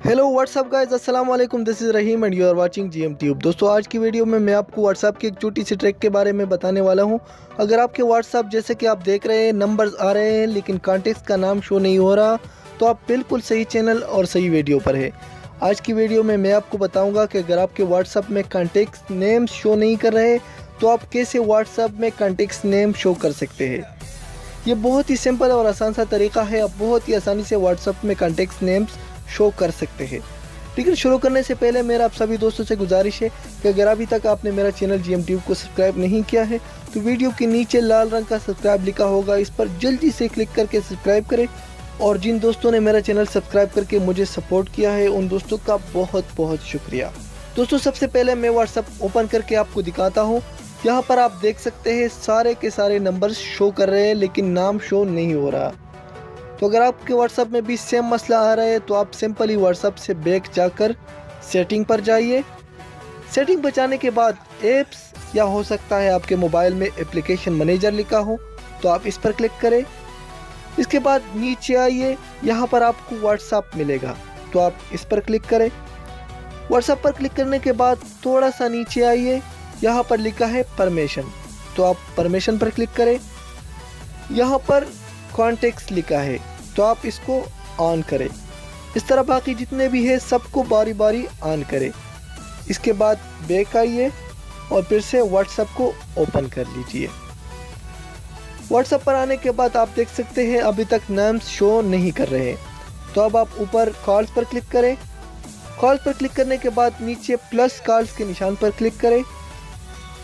Hello what's up guys, अस्सलाम वालेकुम। This is Rahim and you are watching GM Tube. दोस्तों, आज की वीडियो में मैं आपको व्हाट्सअप की एक छोटी सी ट्रिक के बारे में बताने वाला हूं। अगर आपके व्हाट्सअप जैसे कि आप देख रहे हैं नंबर्स आ रहे हैं लेकिन कॉन्टेक्ट्स का नाम शो नहीं हो रहा, तो आप बिल्कुल सही चैनल और सही वीडियो पर है। आज की वीडियो में मैं आपको बताऊँगा कि अगर आपके व्हाट्सअप में कॉन्टेक्ट्स नेम शो नहीं कर रहे तो आप कैसे व्हाट्सअप में कॉन्टेक्ट्स नेम शो कर सकते हैं। ये बहुत ही सिंपल और आसान सा तरीका है। आप बहुत ही आसानी से व्हाट्सअप में कॉन्टेक्ट्स नेम्स शो कर सकते हैं। लेकिन शुरू करने से पहले मेरा आप सभी दोस्तों से गुजारिश है कि अगर अभी तक आपने मेरा चैनल जीएम ट्यूब को सब्सक्राइब नहीं किया है तो वीडियो के नीचे लाल रंग का सब्सक्राइब लिखा होगा, इस पर जल्दी से क्लिक करके सब्सक्राइब करें। और जिन दोस्तों ने मेरा चैनल सब्सक्राइब करके मुझे सपोर्ट किया है उन दोस्तों का बहुत बहुत शुक्रिया। दोस्तों, सबसे पहले मैं व्हाट्सअप ओपन करके आपको दिखाता हूँ। यहाँ पर आप देख सकते हैं सारे के सारे नंबर्स शो कर रहे हैं लेकिन नाम शो नहीं हो रहा। तो अगर आपके व्हाट्सअप में भी सेम मसला आ रहा है तो आप सिंपली व्हाट्सअप से बैक जाकर सेटिंग पर जाइए। सेटिंग पर जाने के बाद ऐप्स या हो सकता है आपके मोबाइल में एप्लीकेशन मैनेजर लिखा हो तो आप इस पर क्लिक करें। इसके बाद नीचे आइए, यहाँ पर आपको व्हाट्सअप मिलेगा तो आप इस पर क्लिक करें। व्हाट्सअप पर क्लिक करने के बाद थोड़ा सा नीचे आइए, यहाँ पर लिखा है परमिशन, तो आप परमिशन पर क्लिक करें। यहाँ पर कॉन्टेक्ट्स लिखा है तो आप इसको ऑन करें। इस तरह बाकी जितने भी है सबको बारी बारी ऑन करें। इसके बाद बैक आइए और फिर से व्हाट्सएप को ओपन कर लीजिए। व्हाट्सएप पर आने के बाद आप देख सकते हैं अभी तक नाम्स शो नहीं कर रहे हैं। तो अब आप ऊपर कॉल्स पर क्लिक करें। कॉल्स पर क्लिक करने के बाद नीचे प्लस कॉल्स के निशान पर क्लिक करें।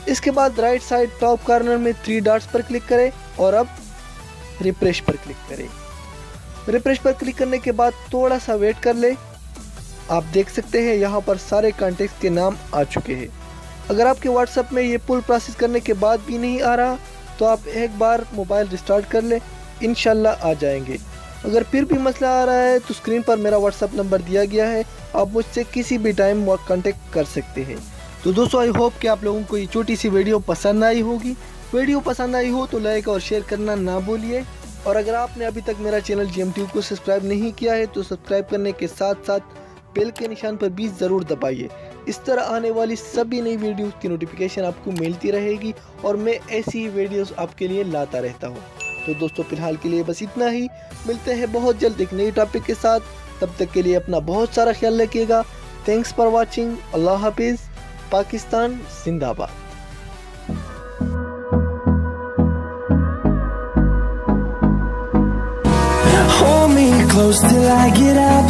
इसके बाद राइट साइड टॉप कॉर्नर में 3 डॉट्स पर क्लिक करें और अब रिफ्रेश पर क्लिक करें। रिफ्रेश पर क्लिक करने के बाद थोड़ा सा वेट कर ले। आप देख सकते हैं यहाँ पर सारे कॉन्टेक्ट्स के नाम आ चुके हैं। अगर आपके व्हाट्सएप में ये पुल प्रोसेस करने के बाद भी नहीं आ रहा तो आप एक बार मोबाइल रिस्टार्ट कर ले, इंशाल्लाह आ जाएंगे। अगर फिर भी मसला आ रहा है तो स्क्रीन पर मेरा व्हाट्सएप नंबर दिया गया है, आप मुझसे किसी भी टाइम कॉन्टेक्ट कर सकते हैं। तो दोस्तों, आई होप कि आप लोगों को ये छोटी सी वीडियो पसंद आई होगी। वीडियो पसंद आई हो तो लाइक और शेयर करना ना भूलिए। और अगर आपने अभी तक मेरा चैनल जीएम ट्यूब को सब्सक्राइब नहीं किया है तो सब्सक्राइब करने के साथ साथ बेल के निशान पर भी ज़रूर दबाइए। इस तरह आने वाली सभी नई वीडियोस की नोटिफिकेशन आपको मिलती रहेगी और मैं ऐसी ही वीडियोस आपके लिए लाता रहता हूँ। तो दोस्तों, फिलहाल के लिए बस इतना ही। मिलते हैं बहुत जल्द एक नई टॉपिक के साथ। तब तक के लिए अपना बहुत सारा ख्याल रखिएगा। Thanks for watching. अल्लाह हाफिज़। पाकिस्तान जिंदाबाद। Hold me close till I get up.